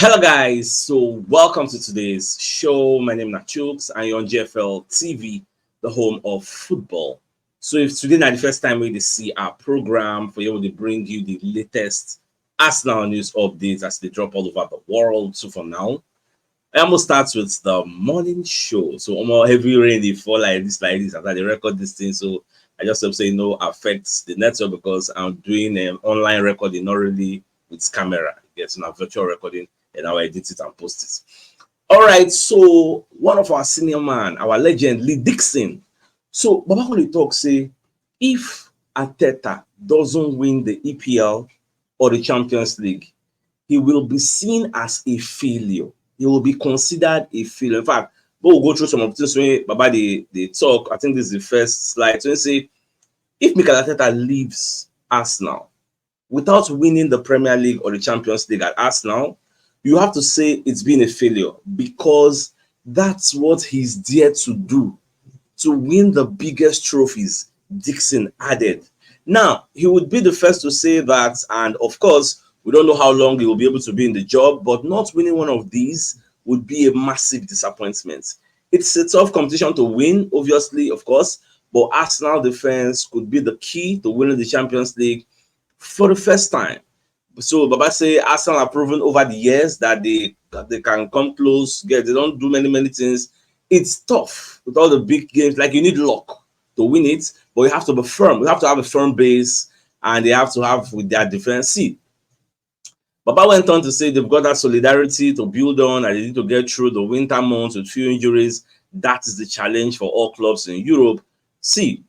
Hello guys, so welcome to today's show. My name is CHUKS and you're on GFL TV, the home of football. So if today is the first time we see our program for you to bring you the latest Arsenal news updates as they drop all over the world. So for now, I almost start with the morning show. So almost heavy rain they fall like this after they record this thing. So I just hope say no affects the network because I'm doing online recording, not really with camera. Yes, not virtual recording, and I'll edit it and post it. All right, so one of our senior man, our legend, Lee Dixon. So Baba Kole talk say if Ateta doesn't win the EPL or the Champions League, he will be seen as a failure. He will be considered a failure. In fact, we'll go through some of the things when Baba they talk. I think this is the first slide. So they say if Mikel Arteta leaves Arsenal without winning the Premier League or the Champions League at Arsenal, you have to say it's been a failure because that's what he's there to do, to win the biggest trophies, Dixon added. Now, he would be the first to say that, and of course, we don't know how long he will be able to be in the job, but not winning one of these would be a massive disappointment. It's a tough competition to win, obviously, of course, but Arsenal defense could be the key to winning the Champions League for the first time. So Baba say Arsenal have proven over the years that they can come close. They don't do many things. It's tough with all the big games. Like you need luck to win it, but you have to be firm. You have to have a firm base, and they have to have with their defense. See, Baba went on to say they've got that solidarity to build on, and they need to get through the winter months with few injuries. That is the challenge for all clubs in Europe. See,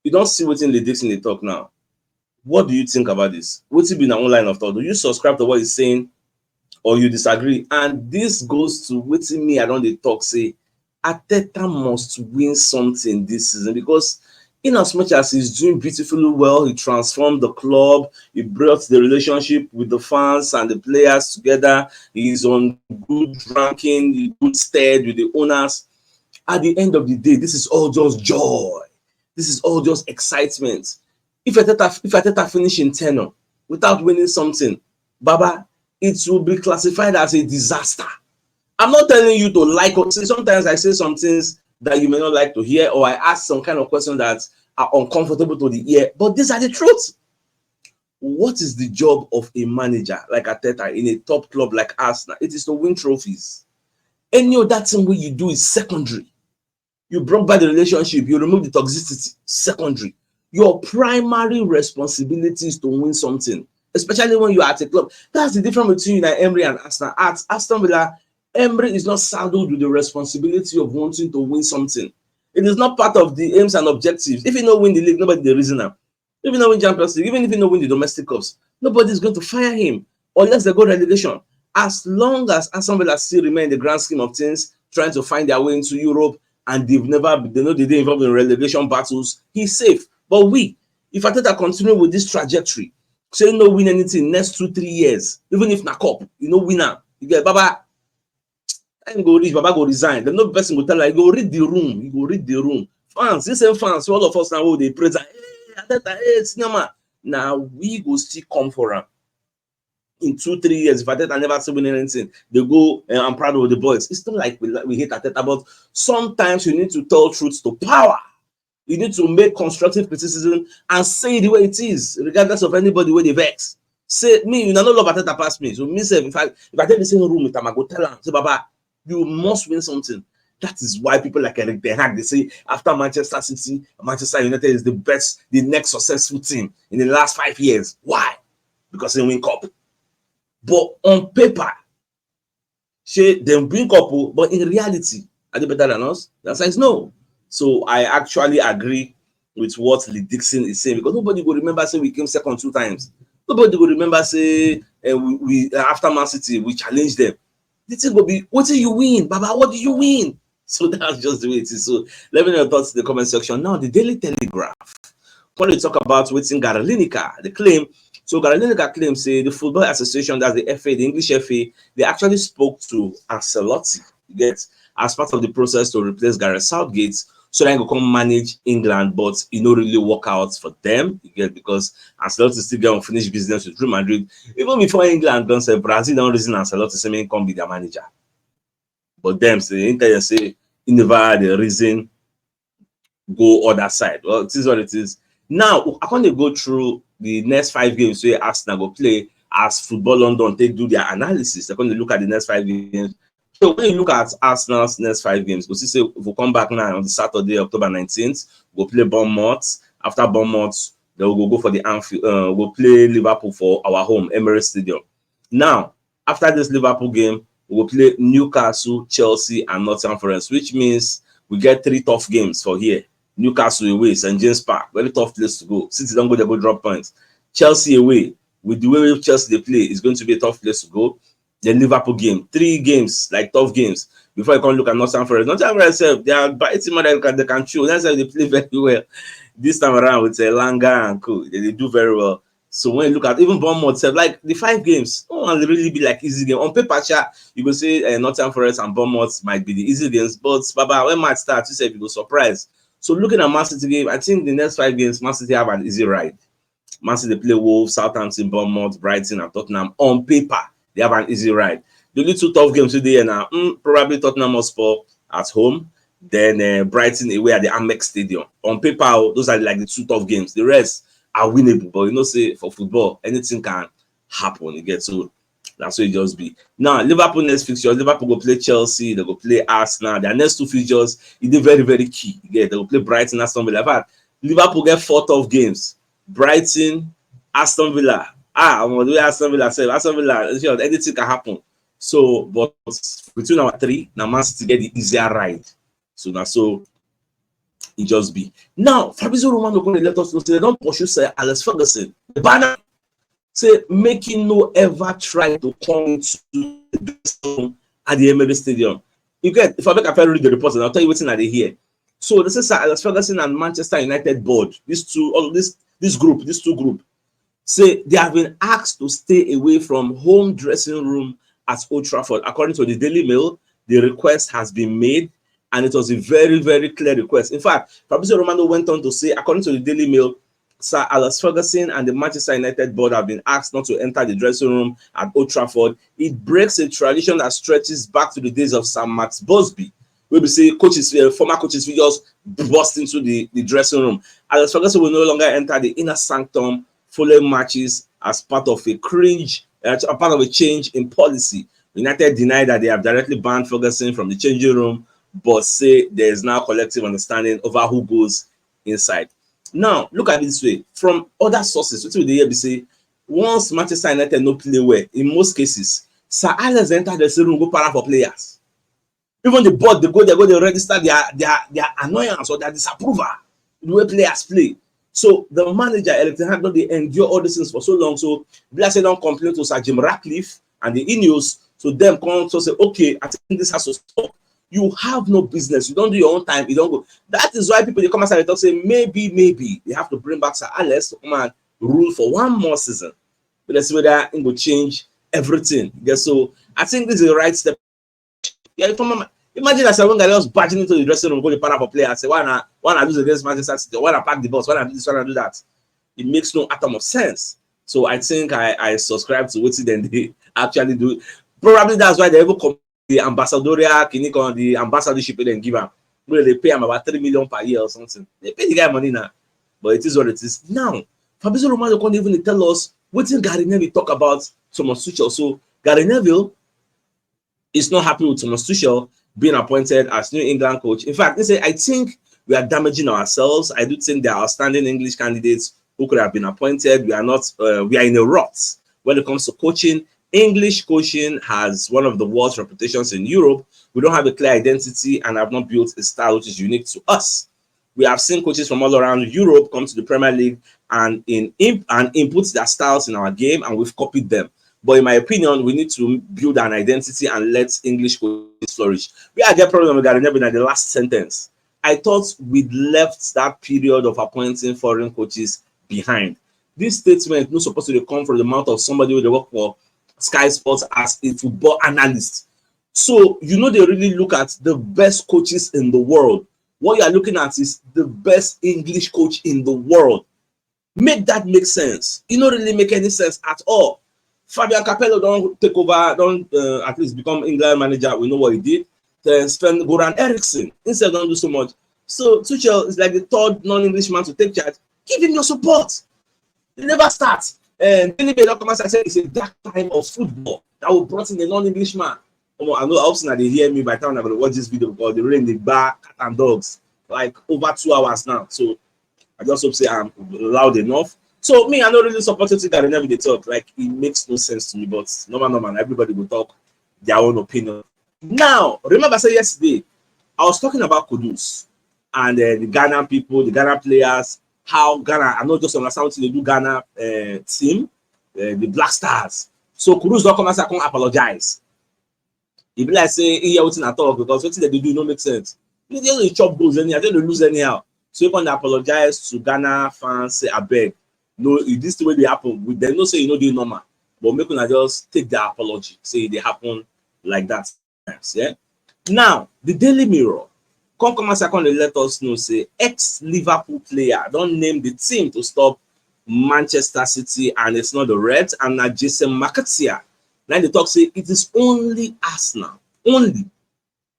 you don't see what's in the Dixon they talk now. What do you think about this? What's it been an online of thought? Do you subscribe to what he's saying or you disagree? And this goes to what's in me around the talk say Arteta must win something this season because in as much as he's doing beautifully well, he transformed the club, he brought the relationship with the fans and the players together, he's on good ranking, good stead with the owners. At the end of the day, this is all just joy. This is all just excitement. If Arteta finish in tenure without winning something, Baba, it will be classified as a disaster. I'm not telling you to like or say. Sometimes I say some things that you may not like to hear, or I ask some kind of questions that are uncomfortable to the ear, but these are the truth. What is the job of a manager like Arteta in a top club like Arsenal? It is to win trophies. Any other thing what you do is secondary. You brought back the relationship, you remove the toxicity, secondary. Your primary responsibility is to win something, especially when you are at a club. That's the difference between Emery and Arsenal. At Aston Villa, Emery is not saddled with the responsibility of wanting to win something. It is not part of the aims and objectives. If you don't win the league, nobody the reason now. If you don't win Champions League, even if you don't win the domestic cups, nobody is going to fire him unless they go relegation. As long as Aston Villa still remain in the grand scheme of things, trying to find their way into Europe, and they know they didn't involve in relegation battles, he's safe. But if Arteta continue with this trajectory, say no win anything next 2-3 years, even if na cup, you know winner, you get Baba, time go reach, Baba go resign. Then no person go tell her, you go read the room, you go read the room. Fans, this same fans, all of us now they praise, hey, Arteta, hey, cinema. Now we go still come for him. In 2-3 years, if Arteta never still win anything, they go, I'm proud of the boys. It's not like we hate Arteta, but sometimes you need to tell truths to power. You need to make constructive criticism and say it the way it is, regardless of anybody where they vex. Say me, you know, no love Arteta past me. So me say, if I take the same room with him, I go tell him, say, Baba, you must win something. That is why people like Eric Ten Hag, they say after Manchester City, Manchester United is the next successful team in the last 5 years. Why? Because they win cup. But on paper, they win cup, but in reality, are they better than us? The answer is no. So I actually agree with what Lee Dixon is saying because nobody will remember say we came second 2 times. Nobody will remember say we after Man City we challenged them. The thing will be, what do you win, Baba? What do you win? So that's just the way it is. So let me know your thoughts in the comment section. Now the Daily Telegraph. When we talk about what's in Gary Lineker, the claim. So Gary Lineker claims say the Football Association, that's the FA, the English FA, they actually spoke to Ancelotti, as part of the process to replace Gareth Southgate, so then go come manage England, but it no really work out for them. You get, because Ancelotti still get unfinished business with Real Madrid. Even before England done say Brazil don't reason Ancelotti say make come be their manager. But them say Inter say he never had a reason go other side. Well, it is what it is. Now I want to go through the next 5 games where Arsenal go play as Football London they do their analysis. They're going to look at the next 5 games. So when you look at Arsenal's next 5 games, we'll see if we come back now on the Saturday, October 19th, we'll play Bournemouth. After Bournemouth, then we'll go for the Anfield. We'll play Liverpool for our home, Emirates Stadium. Now, after this Liverpool game, we'll play Newcastle, Chelsea, and Nottingham Forest, which means we get 3 tough games for here. Newcastle away, St. James Park, very tough place to go. Since they don't go, they go drop points. Chelsea away, with the way Chelsea they play, it's going to be a tough place to go. The Liverpool game, 3 games, like tough games. Before you can look at Nottingham Forest, Nottingham Forest, they are biting more than they can chew. That's why they play very well. This time around with Langa and Co, they do very well. So when you look at even Bournemouth, like the 5 games, don't really be like easy game. On paper, you go say Nottingham Forest and Bournemouth might be the easy games, but Baba, when match starts, you said you go surprise. So looking at Man City game, I think the next 5 games, Man City have an easy ride. Man City play Wolves, Southampton, Bournemouth, Brighton, and Tottenham. On paper, they have an easy ride. The only 2 tough games today now, probably Tottenham Hotspur at home, then Brighton away at the Amex Stadium. On paper, those are like the 2 tough games. The rest are winnable, but you know, say for football, anything can happen. You get, so that's what it just be. Now, Liverpool next fixture, Liverpool go play Chelsea, they go play Arsenal. Their next 2 fixtures, it is very, very key. You get, they go play Brighton, Aston Villa. In fact, Liverpool get 4 tough games. Brighton, Aston Villa. I'm going to do Aston Villa. Aston Villa, anything can happen. So, but between our 3, now Man City get the easier ride. So now, so it just be. Now, Fabrizio Romano going to let us know, say they don't pursue Sir Alex Ferguson. The banner say making no ever try to come to the room at the Emirates Stadium. You get, if I make a read the report, and I'll tell you what's in the here. So this is Sir Alex Ferguson and Manchester United board. These 2 group say they have been asked to stay away from home dressing room at Old Trafford. According to the Daily Mail, the request has been made, and it was a very, very clear request. In fact, Fabrizio Romano went on to say, according to the Daily Mail, Sir Alex Ferguson and the Manchester United board have been asked not to enter the dressing room at Old Trafford. It breaks a tradition that stretches back to the days of Sir Max Busby, where we say coaches, former coaches will just burst into the dressing room. Alex Ferguson will no longer enter the inner sanctum following matches as part of a part of a change in policy. United deny that they have directly banned Ferguson from the changing room, but say there is now collective understanding over who goes inside. Now, look at it this way. From other sources, what they hear say, once Manchester United no play well, in most cases, Sir Alex enter the dressing room, go para for players. Even the board, they go register their annoyance or their disapproval the way players play. So the manager, Eric Ten Hag, they endure all these things for so long. So Blaise don't complain to Sir Jim Ratcliffe and the Ineos. So them come to say, okay, I think this has to stop. You have no business. You don't do your own time. You don't go. That is why people they come outside and talk, say maybe they have to bring back Sir Alex to come and rule for 1 more season. But let's see whether it will change everything. Yeah, so I think this is the right step. Yeah, imagine that someone just barging into the dressing room, go to partner for players, say, why not lose against Manchester City? Why not pack the bus? Why not do this? Why not do that? It makes no atom of sense. So I think I subscribe to what they actually do. Probably that's why they ever come the ambassadorial clinic on the ambassadorship they give them. Where they pay them about 3 million per year or something. They pay the guy money now. But it is what it is. Now, Fabrizio Romano can't even tell us what Gary Neville talk about Thomas Tuchel. So Gary Neville is not happy with Thomas Tuchel being appointed as New England coach. In fact, they say, I think we are damaging ourselves. I do think there are outstanding English candidates who could have been appointed. We are not, we are in a rut when it comes to coaching. English coaching has one of the worst reputations in Europe. We don't have a clear identity and have not built a style which is unique to us. We have seen coaches from all around Europe come to the Premier League and input their styles in our game, and we've copied them. But in my opinion, we need to build an identity and let English coaches flourish. We had a problem with Gary Neville in the last sentence. I thought we'd left that period of appointing foreign coaches behind. This statement not supposed to come from the mouth of somebody who they work for Sky Sports as a football analyst. So, you know, they really look at the best coaches in the world what you are looking at is the best English coach in the world. Make that make sense. It don't really make any sense at all. Fabian Capello don't take over, don't at least become England manager. We know what he did. Then spend Goran Eriksson instead don't do so much. So Tuchel is like the third non-English man to take charge. Give him your support. He never starts. And Billy Bay come and say it's a dark time of football that will brought in a non-English man. I know I hope that they hear me by the time I'm going to watch this video because they rain the bar, cat and dogs like over 2 hours now. So I just hope say I'm loud enough. So me, I don't really support it that whenever they talk. Like it makes no sense to me, but normal, everybody will talk their own opinion. Now, remember I said yesterday, I was talking about Kudus and the Ghana people, the Ghana players, how Ghana, I know just understand what they do Ghana team, the Black Stars. So Kudus don't come and say, I can't apologize. If be like say, here what's in at all, because what they do don't make sense. They don't chop goals anyhow, they don't lose anyhow. So you can apologize to Ghana fans, say, I beg. No, this is the way they happen. With them, no say you know they normal, but make una just take the apology, say they happen like that. Yeah. Now, the Daily Mirror come and second let us know say ex-Liverpool player don't name the team to stop Manchester City, and it's not the Reds, and not Jason McAteer. Now they talk say it is only Arsenal, only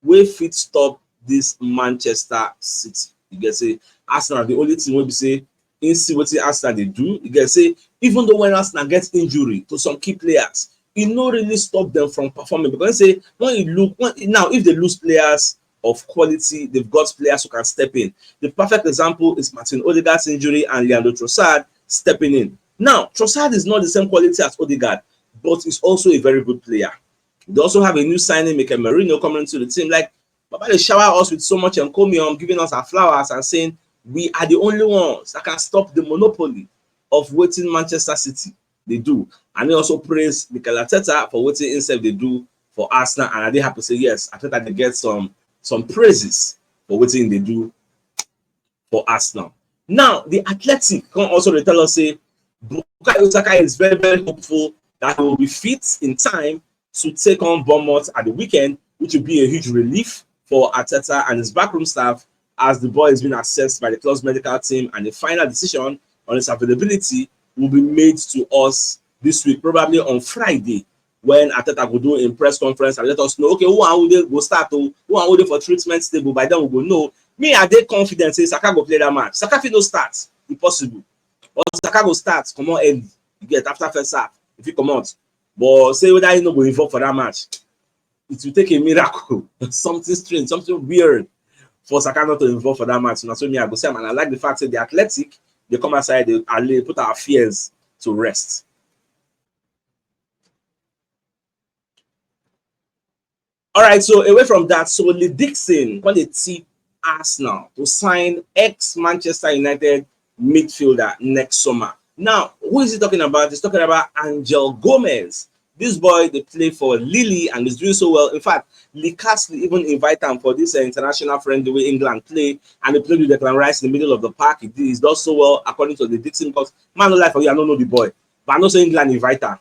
way fit stop this Manchester City. You get say Arsenal the only team will be say in see what Arsenal they do. You get say even though when Arsenal gets injury to some key players, it no really stop them from performing, because say when you look now if they lose players of quality, they've got players who can step in. The perfect example is Martin Odegaard's injury and Leandro Trossard stepping in. Now Trossard is not the same quality as Odegaard, but he's also a very good player. They also have a new signing, Mikel Merino, coming into the team. Like, Baba, they shower us with so much encomium, giving us our flowers and saying we are the only ones that can stop the monopoly of waiting Manchester City. They do. And they also praise Mikel Arteta for waiting instead they do for Arsenal. And they have to say, yes, Arteta they get some praises for waiting they do for Arsenal. Now, the Athletic can also tell us, say, Bukayo Saka is very, very hopeful that he will be fit in time to take on Bournemouth at the weekend, which will be a huge relief for Arteta and his backroom staff, as the boy has been assessed by the club's medical team, and the final decision on his availability will be made to us this week, probably on Friday, when Arteta will do a press conference and let us know, okay, who and who will start, who and who for treatment stable. By then we will know. Me, are they confident say Saka go play that match? Saka fit no start, if possible. Or Saka go start, come on early. You get after first half, if he come out. But say whether he no go involved for that match, it will take a miracle, something strange, something weird for Saka not to involve for that match. So me, I go say, man, I like the fact that the Athletic, they come aside, they put our fears to rest. All right, so away from that, so Lee Dixon, when they tip Arsenal to sign ex-Manchester United midfielder next summer. Now, who is he talking about? He's talking about Angel Gomez. This boy, they play for Lille and is doing so well. In fact, Lee Castley even invited him for this international friend the way England play, and they played with Declan Rice in the middle of the park. He does so well according to the Dixon, because man, no life for you, I don't know the boy, but I know so England invite him.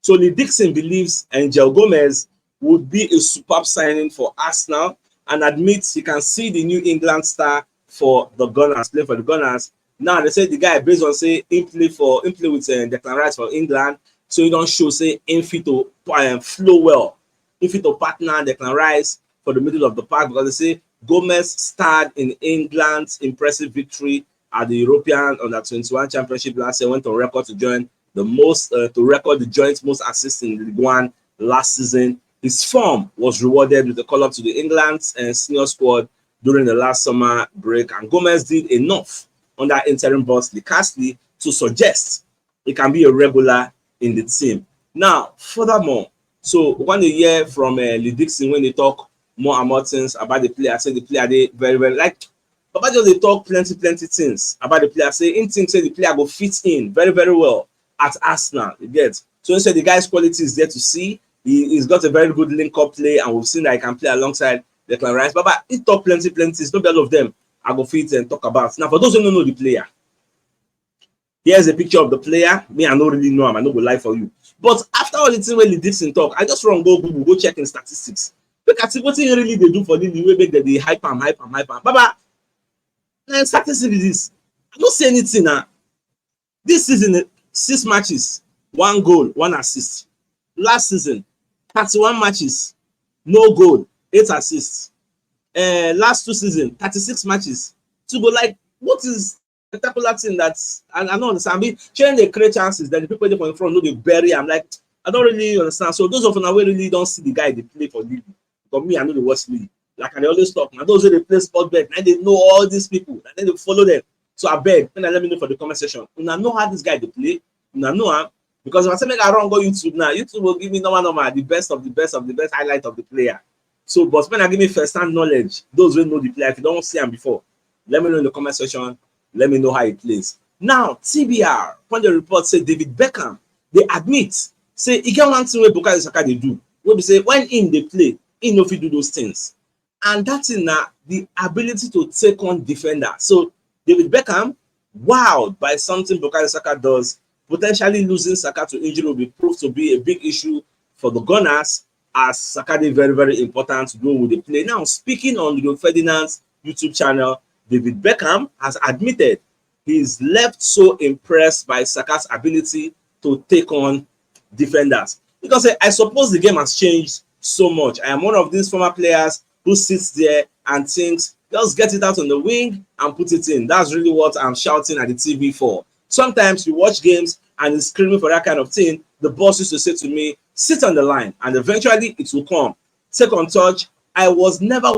So Lee Dixon believes Angel Gomez would be a superb signing for Arsenal, and admits he can see the New England star for the Gunners, play for the Gunners. Now they say the guy based on say him play with Declan Rice for England, so he don't show say him fit to flow well, him fit to partner Declan Rice for the middle of the park, because they say Gomez starred in England's impressive victory at the European Under-21 Championship last year, went on record to join the joint most assists in League One last season. His form was rewarded with a call-up to the England's senior squad during the last summer break, and Gomez did enough under interim boss Lee Castley to suggest he can be a regular in the team. Now, furthermore, so when they hear from Lee Dixon when they talk more and more things about the player, say the player they very, very like, but just they talk plenty things about the player. Say in things say the player go fit in very, very well at Arsenal. You get so instead the guy's quality is there to see. He's got a very good link-up play, and we've seen that he can play alongside Declan Rice. But he talk plenty. It's not all of them I go fit and talk about. Now, for those who don't know the player, here's a picture of the player. Me, I don't really know him. I don't go lie for you. But after all the thing when Lee Dixon talk, I just run go Google, go check in statistics. Look at what he really they do for Lily. We make that they hype him. Baba, Now, statistics is this. I don't see anything now. This season, 6 matches, 1 goal, 1 assist. Last season, 31 matches, no goal, 8 assists. Last 2 seasons, 36 matches, 2 goal. Like, what is spectacular thing that's I don't understand. I mean, sharing they create chances, then the people they in front know they bury. I'm like, I don't really understand. So those of them who really don't see the guy they play for league. For me, I know the watch league. Like I always talk. Now those who they play sport bet, now they know all these people, and then they follow them. So I beg, when I let me know for the comment section. Una know how this guy they play. Una know him. Because if I say make I run go YouTube now, YouTube will give me normal the best of the best of the best highlight of the player. So, but when I give me first-hand knowledge, those who know the player, if you don't see him before, let me know in the comment section. Let me know how he plays. Now, TBR, when the report say David Beckham, they admit, say, he get one thing where Bukayo Saka they do. Where they say, when in they play, he no fit do those things. And that's in the ability to take on defender. So, David Beckham, wowed by something Bukayo Saka does, potentially losing Saka to injury will be proved to be a big issue for the Gunners, as Saka is very, very important to go with the play. Now, speaking on Rio Ferdinand's YouTube channel, David Beckham has admitted he's left so impressed by Saka's ability to take on defenders. Because I suppose the game has changed so much. I am one of these former players who sits there and thinks, just get it out on the wing and put it in. That's really what I'm shouting at the TV for. Sometimes you watch games and it's screaming for that kind of thing. The boss used to say to me, sit on the line and eventually it will come. Take on touch. I was never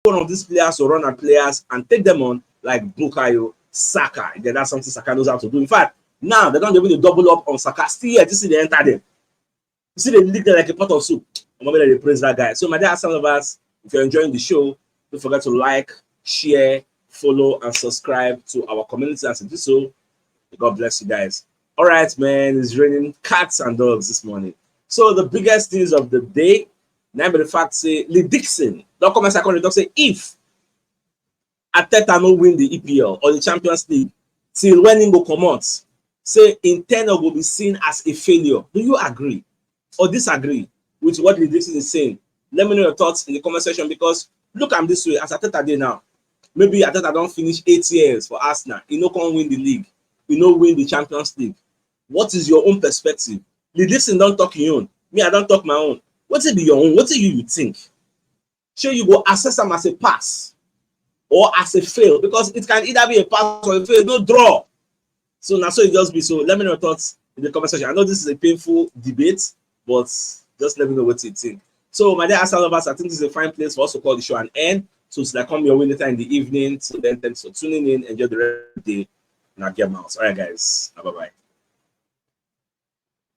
one of these players to run at players and take them on like Bukayo Saka. Then that's something Saka knows how to do. In fact, now they're going to be able to double up on Saka. Still yet to see they enter them. You see they lick them like a pot of soup. I'm going to praise that guy. So my dear some of us, if you're enjoying the show, don't forget to like, share, follow, and subscribe to our community as you do so. God bless you guys. All right, man. It's raining cats and dogs this morning. So the biggest news of the day, now by the fact say Lee Dixon, don't come and say if Ateta no win the EPL or the Champions League till when he go come out, say internal will be seen as a failure. Do you agree or disagree with what Lee Dixon is saying? Let me know your thoughts in the comment section, because look at this way, as Ateta day now, maybe Ateta don't finish 8 years for Arsenal, he no can't win the league, he no win the Champions League. What is your own perspective? Lee Dixon don't talk your own, me I don't talk my own. What's it be your own? What do you think? Sure, you go assess them as a pass or as a fail, because it can either be a pass or a fail, no draw. So now so it just be. So let me know your thoughts in the comment section. I know this is a painful debate, but just let me know what you think. So my dear Arsenal lovers, I think this is a fine place for us to call the show an end. So it's like come your way later in the evening. So then thanks for tuning in. Enjoy the rest of the day. Now get mouse. All right, guys. Bye bye.